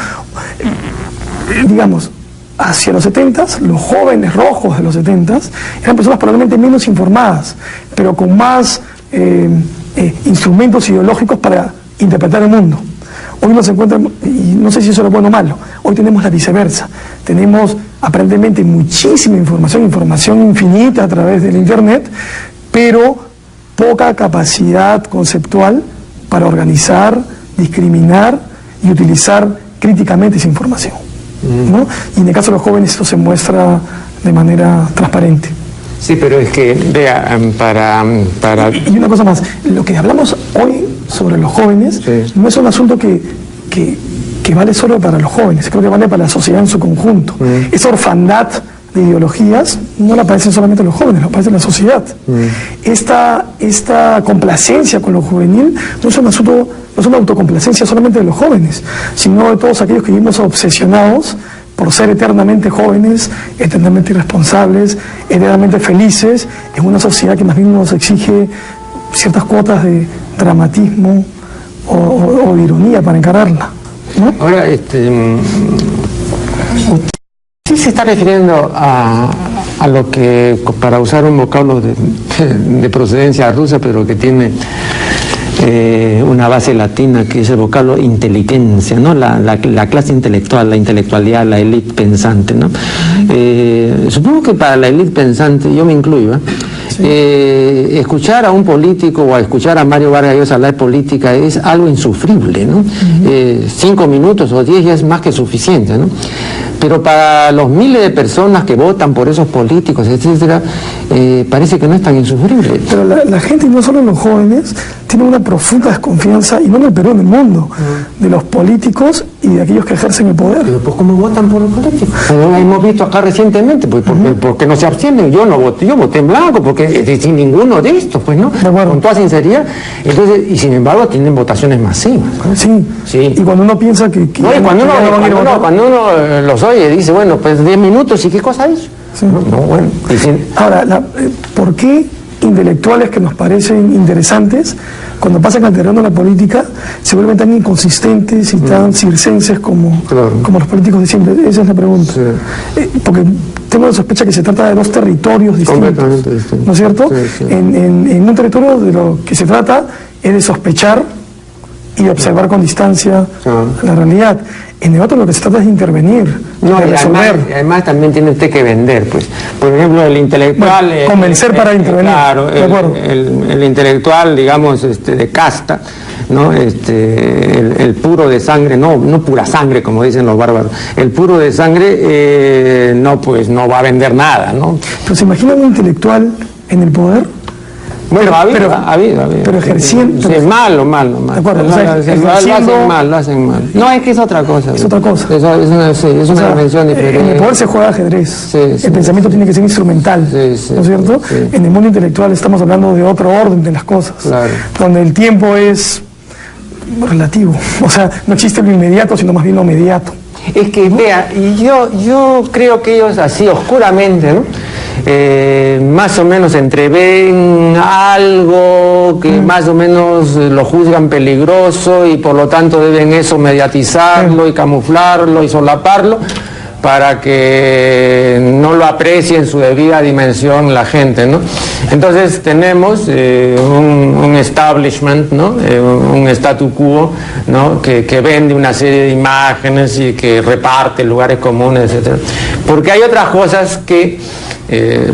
Digamos, hacia los 70s, los jóvenes rojos de los 70s eran personas probablemente menos informadas, pero con más instrumentos ideológicos para interpretar el mundo. Hoy nos encuentran, y no sé si eso es bueno o malo, hoy tenemos la viceversa. Tenemos aparentemente muchísima información infinita a través del Internet, pero poca capacidad conceptual para organizar, discriminar y utilizar críticamente esa información, ¿no? Y en el caso de los jóvenes esto se muestra de manera transparente. Sí, pero es que, vea, Y una cosa más, lo que hablamos hoy sobre los jóvenes, sí, no es un asunto que vale solo para los jóvenes, creo que vale para la sociedad en su conjunto. Esa orfandad de ideologías no la padecen solamente los jóvenes, la padece la sociedad. Esta complacencia con lo juvenil no es un asunto, no es una autocomplacencia solamente de los jóvenes, sino de todos aquellos que vivimos obsesionados por ser eternamente jóvenes, eternamente irresponsables, eternamente felices, en una sociedad que más bien nos exige ciertas cuotas de dramatismo o de ironía para encararla, ¿no? Ahora, sí se está refiriendo a lo que, para usar un vocablo de procedencia rusa, pero que tiene una base latina, que es el vocablo inteligencia, ¿no? La clase intelectual, la intelectualidad, la élite pensante, ¿no? Supongo que para la élite pensante, yo me incluyo, escuchar a un político o a escuchar a Mario Vargas Llosa hablar de política es algo insufrible, ¿no? 5 minutos o 10 ya es más que suficiente, ¿no? Pero para los miles de personas que votan por esos políticos, etcétera, parece que no es tan insufrible. Pero la gente, y no solo los jóvenes, tiene una profunda desconfianza, y no en el Perú, en el mundo, de los políticos y de aquellos que ejercen el poder. Pero pues, ¿cómo votan por los políticos? Lo hemos visto acá recientemente, pues porque no se abstienen. Yo no voté, yo voté en blanco, porque sin ninguno de estos, pues, ¿no? Con toda sinceridad. Entonces, y sin embargo tienen votaciones masivas, ¿no? Sí. Y cuando uno piensa que no, y cuando uno los oye, dice, bueno, pues 10 minutos, ¿y qué cosa es? Sí. No, bueno. Ahora, ¿por qué intelectuales que nos parecen interesantes, cuando pasan al terreno de la política, se vuelven tan inconsistentes y tan circenses como los políticos de siempre? Esa es la pregunta. Porque tengo la sospecha que se trata de dos territorios distintos, ¿no es cierto? En un territorio de lo que se trata es de sospechar y observar con distancia la realidad. En el otro lo que se trata es de intervenir, no, de resolver. Además también tiene usted que vender, pues. Por ejemplo, el intelectual... Bueno, convencer para intervenir. Claro, el intelectual, digamos, de casta, ¿no? El puro de sangre, no pura sangre, como dicen los bárbaros. El puro de sangre, no, pues no va a vender nada, ¿no? Pero ¿se imagina un intelectual en el poder? Bueno, ha habido. Pero ejerciendo... Sí, malo. De acuerdo, o sea, lo hacen mal. No, es que es otra cosa. Es otra cosa. Es una dimensión diferente. En el poder se juega ajedrez. El pensamiento tiene que ser instrumental, ¿no es cierto? Sí. En el mundo intelectual estamos hablando de otro orden de las cosas, claro, donde el tiempo es relativo. O sea, no existe lo inmediato, sino más bien lo mediato. Es que, vea, y yo creo que ellos así oscuramente, ¿no? Más o menos entreven algo que más o menos lo juzgan peligroso y por lo tanto deben eso mediatizarlo y camuflarlo y solaparlo para que no lo aprecie en su debida dimensión la gente, ¿no? Entonces tenemos un establishment, ¿no? Un statu quo, ¿no? que vende una serie de imágenes y que reparte lugares comunes, etc. Porque hay otras cosas que,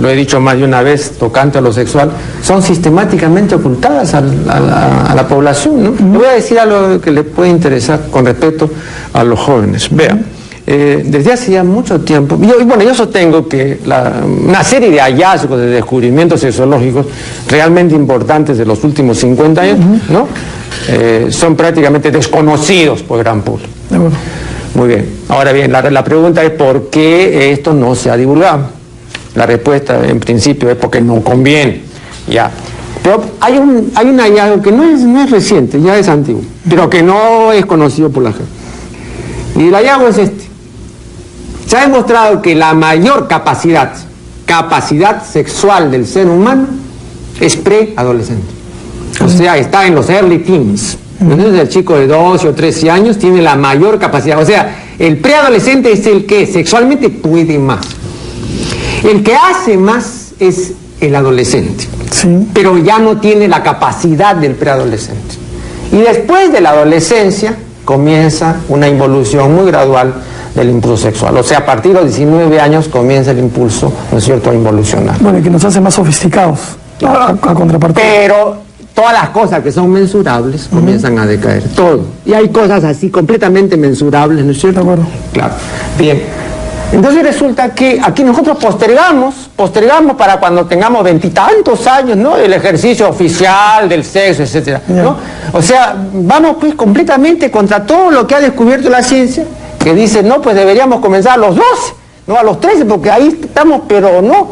lo he dicho más de una vez, tocante a lo sexual, son sistemáticamente ocultadas a la población, ¿no? Le voy a decir algo que le puede interesar con respecto a los jóvenes. Vean. Desde hace ya mucho tiempo, yo sostengo que una serie de hallazgos, de descubrimientos sexológicos realmente importantes de los últimos 50 años, ¿no? Son prácticamente desconocidos por el gran público. Muy bien. Ahora bien, la pregunta es ¿por qué esto no se ha divulgado? La respuesta en principio es porque no conviene. Ya. Pero hay un hallazgo que no es reciente, ya es antiguo, pero que no es conocido por la gente. Y el hallazgo es este. Se ha demostrado que la mayor capacidad sexual del ser humano es preadolescente. O sea, está en los early teens. Entonces el chico de 12 o 13 años tiene la mayor capacidad. O sea, el preadolescente es el que sexualmente puede más. El que hace más es el adolescente. Sí. Pero ya no tiene la capacidad del preadolescente. Y después de la adolescencia comienza una involución muy gradual del impulso sexual. O sea, a partir de los 19 años comienza el impulso, ¿no es cierto?, a involucionar. Bueno, y que nos hace más sofisticados a contrapartida. Pero todas las cosas que son mensurables comienzan a decaer, todo. Y hay cosas así completamente mensurables, ¿no es cierto? De acuerdo. Claro. Bien. Entonces resulta que aquí nosotros postergamos para cuando tengamos 20 y tantos años, ¿no?, el ejercicio oficial del sexo, etcétera, ¿no? O sea, vamos pues completamente contra todo lo que ha descubierto la ciencia, que dice, no, pues deberíamos comenzar a los 12, no a los 13, porque ahí estamos, pero no,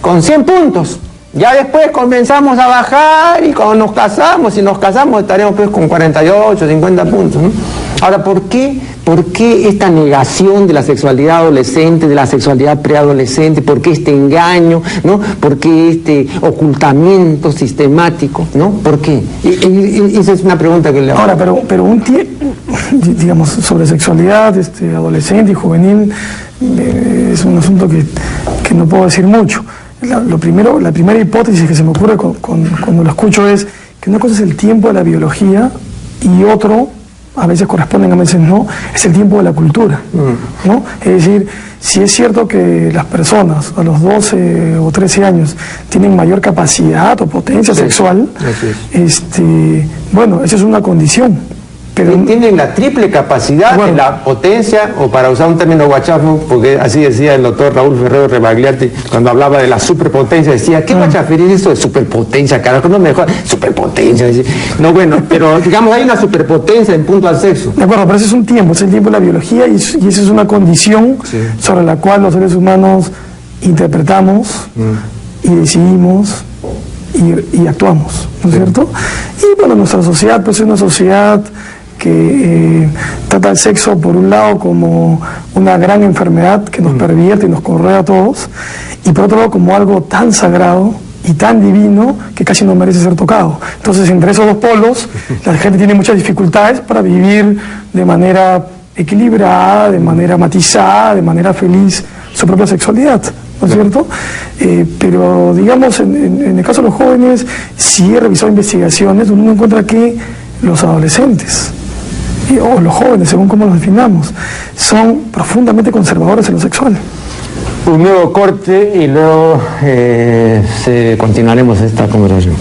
con 100 puntos. Ya después comenzamos a bajar y cuando nos casamos, si nos casamos estaremos pues con 48, 50 puntos, ¿no? Ahora, ¿por qué esta negación de la sexualidad adolescente, de la sexualidad preadolescente? ¿Por qué este engaño, ¿no? ¿Por qué este ocultamiento sistemático, ¿no? ¿Por qué? Y esa es una pregunta que le hago. Ahora, pero digamos, sobre sexualidad adolescente y juvenil, es un asunto que no puedo decir mucho. La primera hipótesis que se me ocurre cuando lo escucho es que una cosa es el tiempo de la biología y otro, a veces corresponden, a veces no, es el tiempo de la cultura, ¿no? Es decir, si es cierto que las personas a los 12 o 13 años tienen mayor capacidad o potencia sexual, bueno, esa es una condición. Pero tienen la triple capacidad de la potencia, o para usar un término guachafo, porque así decía el doctor Raúl Ferrero Rebagliati cuando hablaba de la superpotencia, decía, ¿qué guachafería es esto de superpotencia? Carajo, no mejor, superpotencia. No, bueno, pero digamos, hay una superpotencia en punto al sexo. De acuerdo, pero ese es un tiempo, es el tiempo de la biología y esa es una condición sobre la cual los seres humanos interpretamos y decidimos y actuamos, ¿no es cierto? Y bueno, nuestra sociedad pues es una sociedad que trata el sexo por un lado como una gran enfermedad que nos pervierte y nos correa a todos, y por otro lado como algo tan sagrado y tan divino que casi no merece ser tocado. Entonces, entre esos dos polos, la gente tiene muchas dificultades para vivir de manera equilibrada, de manera matizada, de manera feliz su propia sexualidad, ¿no es cierto? Pero digamos, en el caso de los jóvenes, si he revisado investigaciones, uno encuentra que los adolescentes, o los jóvenes, según como los definamos, son profundamente conservadores en lo sexual. Un nuevo corte y luego continuaremos esta conversación.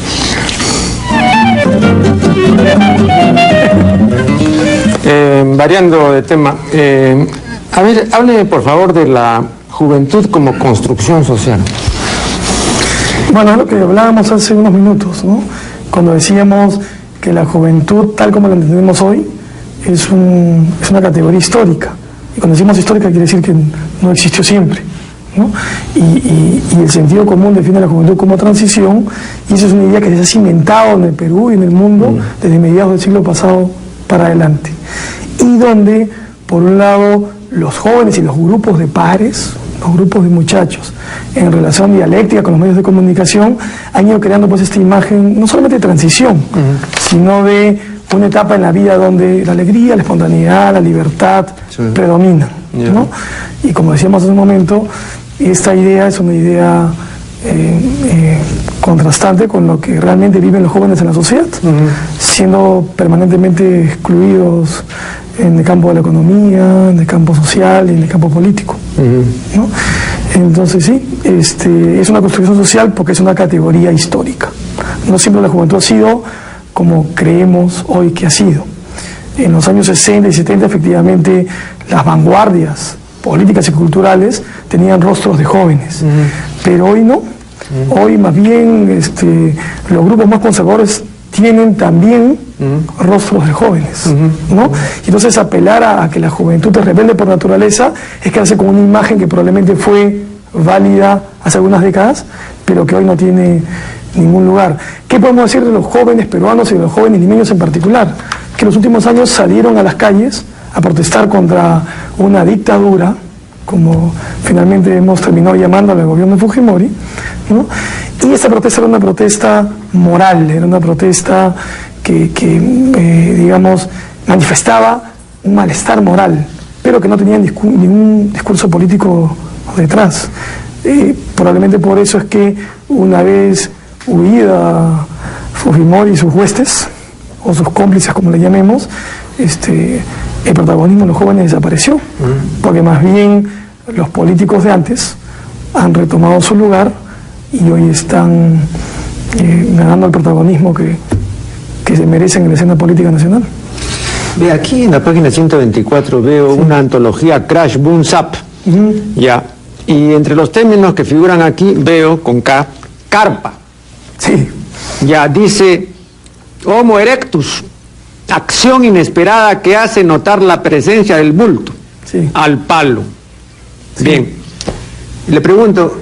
Variando de tema, a ver, hable por favor de la juventud como construcción social. Bueno, es lo que hablábamos hace unos minutos, ¿no? Cuando decíamos que la juventud, tal como la entendemos hoy, es una categoría histórica. Y cuando decimos histórica quiere decir que no existió siempre, ¿no? Y el sentido común define la juventud como transición, y eso es una idea que se ha cimentado en el Perú y en el mundo desde mediados del siglo pasado para adelante. Y donde, por un lado, los jóvenes y los grupos de pares, los grupos de muchachos, en relación dialéctica con los medios de comunicación, han ido creando pues esta imagen, no solamente de transición, sino de una etapa en la vida donde la alegría, la espontaneidad, la libertad predominan, ¿no? Y como decíamos hace un momento, esta idea es una idea contrastante con lo que realmente viven los jóvenes en la sociedad, siendo permanentemente excluidos en el campo de la economía, en el campo social y en el campo político, ¿no? Entonces sí, es una construcción social porque es una categoría histórica. No siempre la juventud ha sido como creemos hoy que ha sido. En los años 60 y 70 efectivamente las vanguardias políticas y culturales tenían rostros de jóvenes, pero hoy no. Hoy más bien los grupos más conservadores tienen también rostros de jóvenes, ¿no? Y entonces apelar a que la juventud es rebelde por naturaleza es quedarse con una imagen que probablemente fue válida hace algunas décadas, pero que hoy no tiene ningún lugar. ¿Qué podemos decir de los jóvenes peruanos y de los jóvenes limeños en particular? Que en los últimos años salieron a las calles a protestar contra una dictadura, como finalmente hemos terminado llamándole al gobierno de Fujimori, ¿no? Y esta protesta era una protesta moral, era una protesta que digamos, manifestaba un malestar moral, pero que no tenía ningún discurso político detrás. Probablemente por eso es que una vez huida Fujimori y sus huestes, o sus cómplices como le llamemos, el protagonismo de los jóvenes desapareció, porque más bien los políticos de antes han retomado su lugar y hoy están ganando el protagonismo que se merecen en la escena política nacional. Ve, aquí en la página 124 veo una antología Crash Boom Zap, ya, y entre los términos que figuran aquí veo con K, carpa. Sí. Ya, dice Homo erectus, acción inesperada que hace notar la presencia del bulto, al palo. Sí. Bien, le pregunto,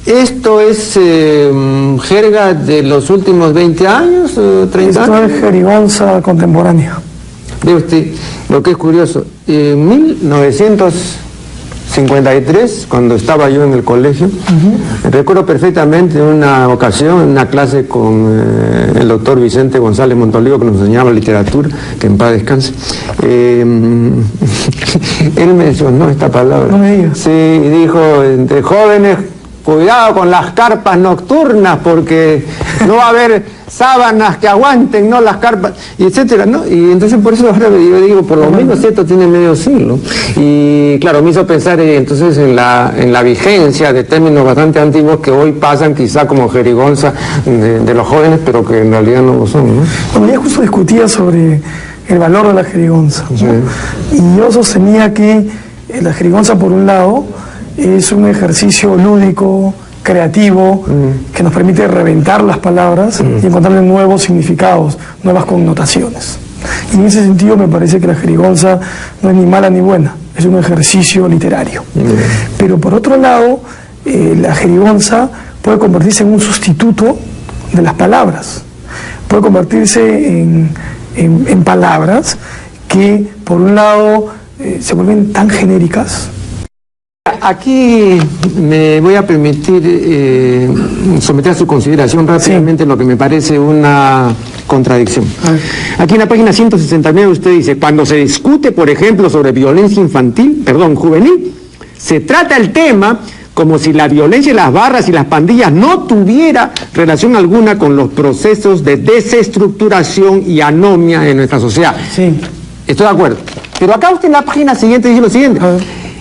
¿esto es jerga de los últimos 20 años, 30 años? Esto es jerigonza contemporánea. Ve usted, lo que es curioso, en 1953, cuando estaba yo en el colegio, recuerdo perfectamente una ocasión, en una clase con el doctor Vicente González Montolivo, que nos enseñaba literatura, que en paz descanse, él mencionó esta palabra. No me digas. Sí, y dijo, entre jóvenes, cuidado con las carpas nocturnas, porque no va a haber sábanas que aguanten, ¿no? Las carpas, y etcétera, ¿no? Y entonces por eso ahora yo digo, por lo menos esto tiene medio siglo. Y claro, me hizo pensar entonces en la vigencia de términos bastante antiguos que hoy pasan quizá como jerigonza de los jóvenes, pero que en realidad no lo son, ¿no? Bueno, ya justo discutía sobre el valor de la jerigonza, ¿no? Y yo sostenía que la jerigonza, por un lado, es un ejercicio lúdico, creativo, que nos permite reventar las palabras y encontrarle nuevos significados, nuevas connotaciones. Y en ese sentido me parece que la jerigonza no es ni mala ni buena, es un ejercicio literario. Pero por otro lado, la jerigonza puede convertirse en un sustituto de las palabras, puede convertirse en palabras que por un lado se vuelven tan genéricas. Aquí me voy a permitir someter a su consideración rápidamente lo que me parece una contradicción. Aquí en la página 169 usted dice, cuando se discute, por ejemplo, sobre violencia juvenil, se trata el tema como si la violencia de las barras y las pandillas no tuviera relación alguna con los procesos de desestructuración y anomia en nuestra sociedad. Sí. Estoy de acuerdo. Pero acá usted en la página siguiente dice lo siguiente.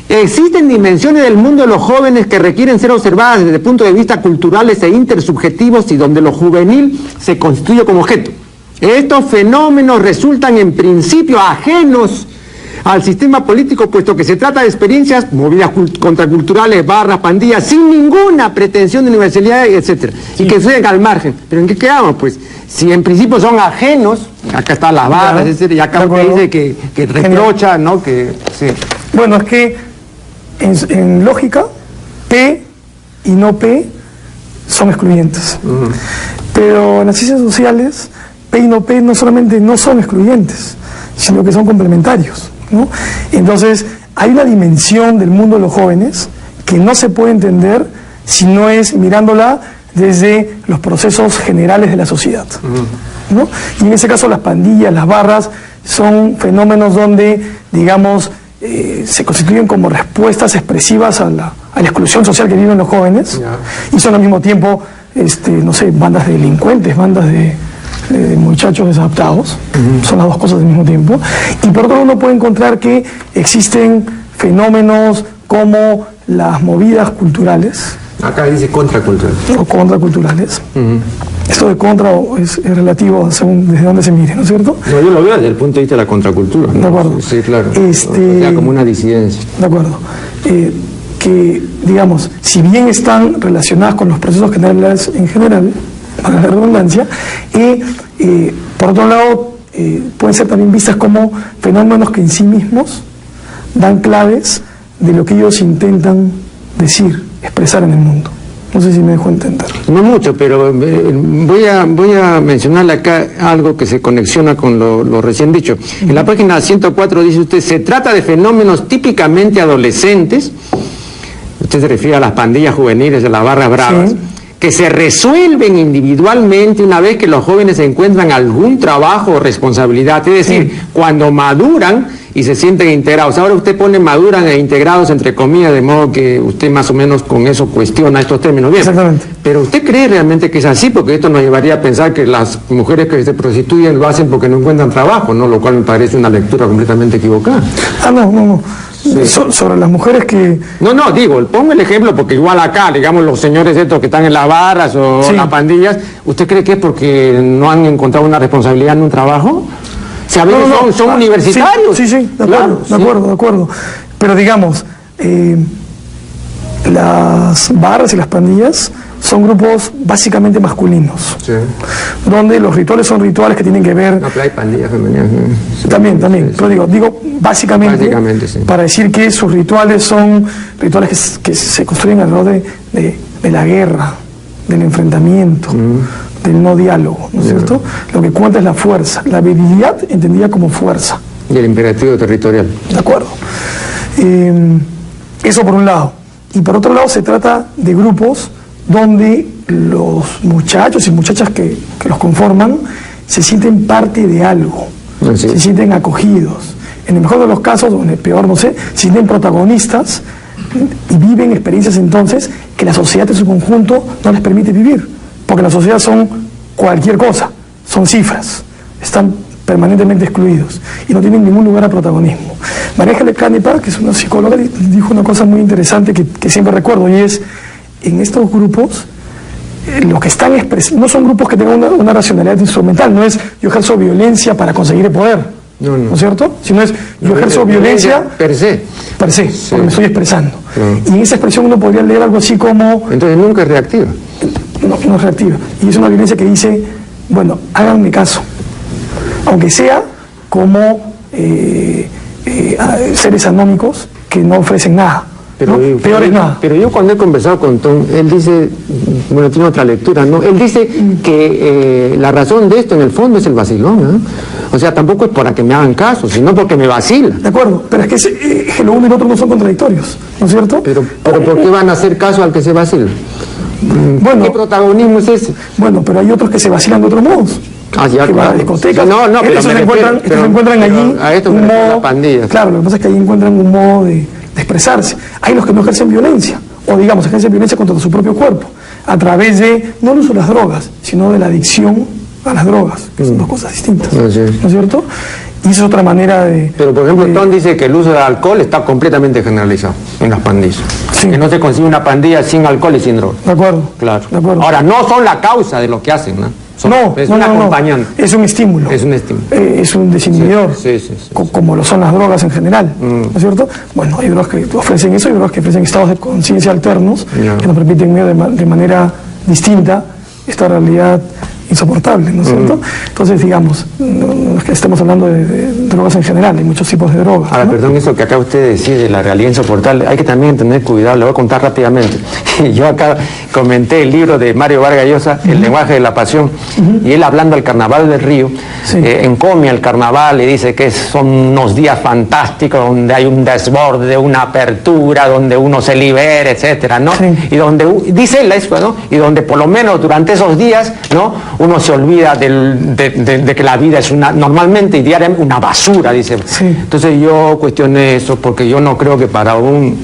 Existen dimensiones del mundo de los jóvenes que requieren ser observadas desde el punto de vista culturales e intersubjetivos y donde lo juvenil se constituye como objeto. Estos fenómenos resultan en principio ajenos al sistema político, puesto que se trata de experiencias, movidas contraculturales, barras, pandillas, sin ninguna pretensión de universalidad, etc. Sí. Y que suceden al margen. ¿Pero en qué quedamos? Pues, si en principio son ajenos, acá están las barras, etc., y acá usted dice que reprocha, ¿no? Que, sí. Bueno, es que en lógica, P y no P son excluyentes. Pero en las ciencias sociales, P y no P no solamente no son excluyentes, sino que son complementarios, ¿no? Entonces, hay una dimensión del mundo de los jóvenes que no se puede entender si no es mirándola desde los procesos generales de la sociedad, ¿no? Y en ese caso las pandillas, las barras, son fenómenos donde, digamos, se constituyen como respuestas expresivas a la exclusión social que viven los jóvenes, y son al mismo tiempo, no sé, bandas de delincuentes, bandas de muchachos desadaptados, son las dos cosas al mismo tiempo. Y por otro lado uno puede encontrar que existen fenómenos como las movidas culturales. Acá dice contraculturales. O contraculturales. Esto de contra es relativo según desde dónde se mire, ¿no es cierto? No, yo lo veo desde el punto de vista de la contracultura, ¿no? De acuerdo. Sí, claro. O sea, como una disidencia. De acuerdo. Que, digamos, si bien están relacionadas con los procesos generales en general, para la redundancia, por otro lado, pueden ser también vistas como fenómenos que en sí mismos dan claves de lo que ellos intentan decir, expresar en el mundo. No sé si me dejo entender. No mucho, pero voy a mencionarle acá algo que se conexiona con lo recién dicho. En la página 104 dice usted, se trata de fenómenos típicamente adolescentes, usted se refiere a las pandillas juveniles de las barras bravas, que se resuelven individualmente una vez que los jóvenes encuentran algún trabajo o responsabilidad, es decir, cuando maduran y se sienten integrados. Ahora usted pone maduran e integrados entre comillas, de modo que usted más o menos con eso cuestiona estos términos. Bien, exactamente. Pero usted cree realmente que es así, porque esto nos llevaría a pensar que las mujeres que se prostituyen lo hacen porque no encuentran trabajo, ¿no? Lo cual me parece una lectura completamente equivocada. No. Sí. Sobre las mujeres que... No, digo, pongo el ejemplo porque igual acá, digamos, los señores estos que están en las barras o las pandillas, ¿usted cree que es porque no han encontrado una responsabilidad en un trabajo? Si a veces son universitarios. Sí, de acuerdo. Pero digamos, las barras y las pandillas son grupos básicamente masculinos, donde los rituales son rituales que tienen que ver... No, pero hay pandillas femeninas. También, pero digo básicamente sí, para decir que sus rituales son rituales que se construyen alrededor de la guerra, del enfrentamiento, del no diálogo, ¿no es cierto? Lo que cuenta es la fuerza, la virilidad entendida como fuerza. Y el imperativo territorial. De acuerdo. Eso por un lado. Y por otro lado se trata de grupos donde los muchachos y muchachas que los conforman se sienten parte de algo, se sienten acogidos. En el mejor de los casos, o en el peor, no sé, se sienten protagonistas y viven experiencias entonces que la sociedad en su conjunto no les permite vivir, porque la sociedad son cualquier cosa, son cifras, están permanentemente excluidos y no tienen ningún lugar a protagonismo. María Ángeles Canepa, que es una psicóloga, dijo una cosa muy interesante que siempre recuerdo, y es, en estos grupos, los que están no son grupos que tengan una racionalidad instrumental, no es yo ejerzo violencia para conseguir el poder, ¿no es cierto? Sino es yo ejerzo violencia per se, porque me estoy expresando. Y en esa expresión uno podría leer algo así como... Entonces nunca es reactiva. No es reactiva. Y es una violencia que dice, bueno, háganme caso, aunque sea como seres anómicos que no ofrecen nada. Pero, ¿no? Peor es nada. Pero yo cuando he conversado con Tom, él dice, bueno, tiene otra lectura, ¿no? Él dice que la razón de esto en el fondo es el vacilón, ¿no? O sea, tampoco es para que me hagan caso, sino porque me vacila. De acuerdo, pero es que lo uno y lo otro no son contradictorios, ¿no es cierto? Pero ¿por qué van a hacer caso al que se vacila? Bueno, ¿qué protagonismo es ese? Bueno, pero hay otros que se vacilan de otros modos. Que van a discotecas. Pero se encuentran allí a esto un modo, pandillas. Claro, lo que pasa es que ahí encuentran un modo de expresarse. Hay los que no ejercen violencia, o digamos, ejerce violencia contra su propio cuerpo, a través de, no el uso de las drogas, sino de la adicción a las drogas, que son dos cosas distintas, ¿no es cierto? Y esa es otra manera de... Pero, por ejemplo, Tom dice que el uso de alcohol está completamente generalizado en las pandillas. Sí. Que no se consigue una pandilla sin alcohol y sin droga. De acuerdo. Claro. De acuerdo. Ahora, no son la causa de lo que hacen, ¿no? Es un acompañante. Es un estímulo. Es un estímulo. Es un desinhibidor. Sí, como lo son las drogas en general. ¿No es cierto? Bueno, hay drogas que ofrecen eso, hay drogas que ofrecen estados de conciencia alternos, que nos permiten ver de manera distinta esta realidad insoportable, ¿no es cierto? Entonces, digamos, no es que estemos hablando de drogas en general, hay muchos tipos de drogas. Ahora, perdón, eso que acá usted decía de la realidad insoportable, hay que también tener cuidado, le voy a contar rápidamente. Yo acá comenté el libro de Mario Vargas Llosa, El lenguaje de la pasión, y él hablando del Carnaval del Río, encomia el carnaval y dice que son unos días fantásticos, donde hay un desborde, una apertura, donde uno se libera, etcétera, ¿no? Y donde, dice él eso, ¿no? Y donde por lo menos durante esos días, ¿no?, uno se olvida de que la vida es normalmente y diariamente una basura, dice. Entonces yo cuestioné eso porque yo no creo que para un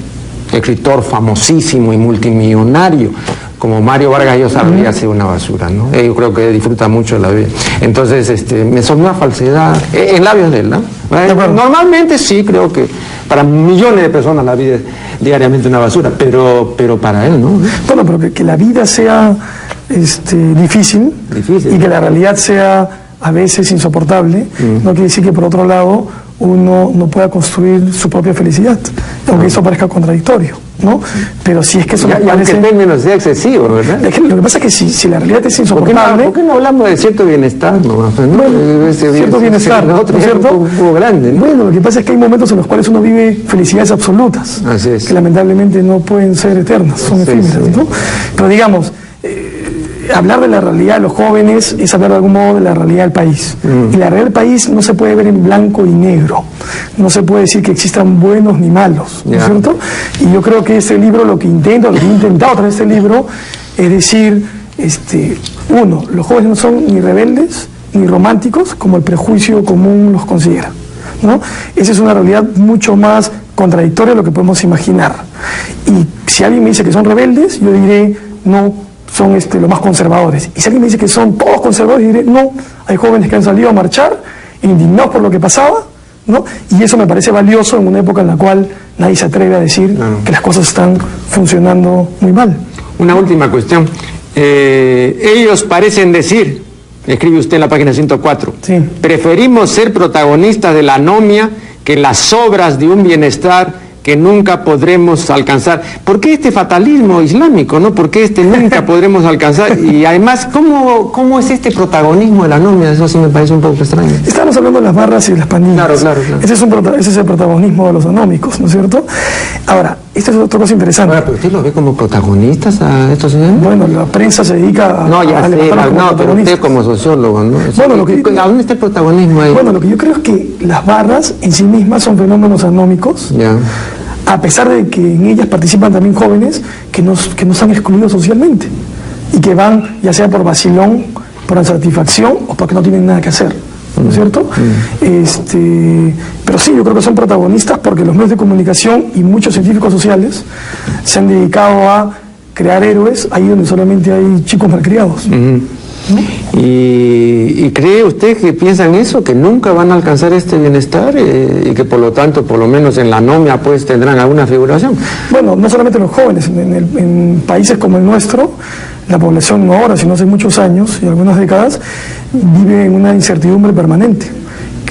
escritor famosísimo y multimillonario como Mario Vargas Llosa la vida sea una basura, ¿no? Yo creo que disfruta mucho de la vida. Entonces me sonó una falsedad en labios de él, ¿no? Normalmente sí creo que para millones de personas la vida es diariamente una basura, pero para él, ¿no? Bueno, pero que la vida sea difícil y que la realidad sea a veces insoportable, no quiere decir que por otro lado uno no pueda construir su propia felicidad, aunque eso parezca contradictorio, ¿no? Pero si es que eso parece... Aunque el término sea excesivo, ¿verdad? Lo que pasa es que si la realidad es insoportable... ¿Por qué no hablamos de cierto bienestar? Bueno, cierto bienestar, ¿no es cierto? Un poco grande, ¿no? Bueno, lo que pasa es que hay momentos en los cuales uno vive felicidades absolutas, que lamentablemente no pueden ser eternas, son efímeras, ¿no? Pero digamos... hablar de la realidad de los jóvenes es hablar de algún modo de la realidad del país. Y la realidad del país no se puede ver en blanco y negro. No se puede decir que existan buenos ni malos, ¿no es cierto? Y yo creo que este libro lo que he intentado a través de este libro es decir, uno, los jóvenes no son ni rebeldes ni románticos como el prejuicio común los considera, ¿no? Esa es una realidad mucho más contradictoria de lo que podemos imaginar. Y si alguien me dice que son rebeldes, yo diré, no, son los más conservadores. Y si alguien me dice que son todos conservadores, diré, no, hay jóvenes que han salido a marchar indignados por lo que pasaba, ¿no? Y eso me parece valioso en una época en la cual nadie se atreve a decir que las cosas están funcionando muy mal. Una última cuestión. Ellos parecen decir, escribe usted en la página 104, preferimos ser protagonistas de la anomia que las obras de un bienestar que nunca podremos alcanzar. ¿Por qué este fatalismo islámico, no? ¿Por qué nunca podremos alcanzar? Y además, ¿cómo es este protagonismo de la anomia? Eso sí me parece un poco extraño. Estamos hablando de las barras y de las pandillas. Claro. Ese es el protagonismo de los anómicos, ¿no es cierto? Ahora, esta es otra cosa interesante. Ahora, ¿pero usted los ve como protagonistas a estos señores? Bueno, la prensa se dedica a pero usted como sociólogo, ¿no? ¿A dónde está el protagonismo ahí? Bueno, lo que yo creo es que las barras en sí mismas son fenómenos anómicos. A pesar de que en ellas participan también jóvenes que no se han excluido socialmente y que van ya sea por vacilón, por insatisfacción o porque no tienen nada que hacer, ¿no es cierto? Pero sí, yo creo que son protagonistas porque los medios de comunicación y muchos científicos sociales se han dedicado a crear héroes ahí donde solamente hay chicos malcriados. ¿Y cree usted que piensan eso, que nunca van a alcanzar este bienestar y que por lo tanto, por lo menos en la anomia, pues tendrán alguna figuración? Bueno, no solamente los jóvenes, en países como el nuestro, la población no ahora, sino hace muchos años y algunas décadas, vive en una incertidumbre permanente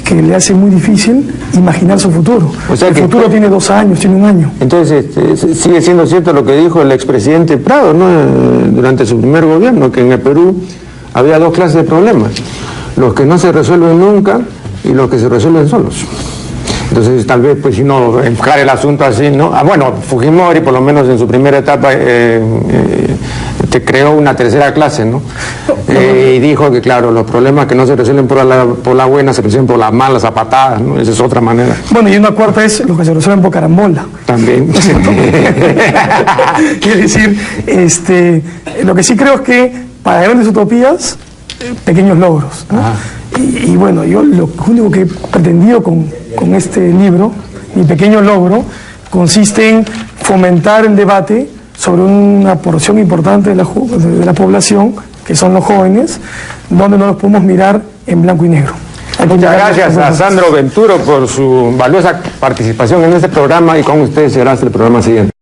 que le hace muy difícil imaginar su futuro. O sea, el futuro tiene 2 años, tiene 1 año. Entonces, sigue siendo cierto lo que dijo el expresidente Prado, ¿no? Durante su primer gobierno, que en el Perú había 2 clases de problemas, los que no se resuelven nunca y los que se resuelven solos. Entonces, tal vez, pues, si no enfocar el asunto así, ¿no? Bueno, Fujimori, por lo menos en su primera etapa, creó una tercera clase, ¿no? Y dijo que, claro, los problemas que no se resuelven por la buena se resuelven por las malas, a patadas, ¿no? Esa es otra manera. Bueno, y una cuarta es los que se resuelven por carambola. También. Quiere decir, lo que sí creo es que para grandes utopías, pequeños logros, ¿no? Y bueno, yo lo único que he pretendido con este libro, mi pequeño logro, consiste en fomentar el debate sobre una porción importante de la población, que son los jóvenes, donde no los podemos mirar en blanco y negro. Muchas gracias a Sandro Venturo por su valiosa participación en este programa, y con ustedes será hasta el programa siguiente.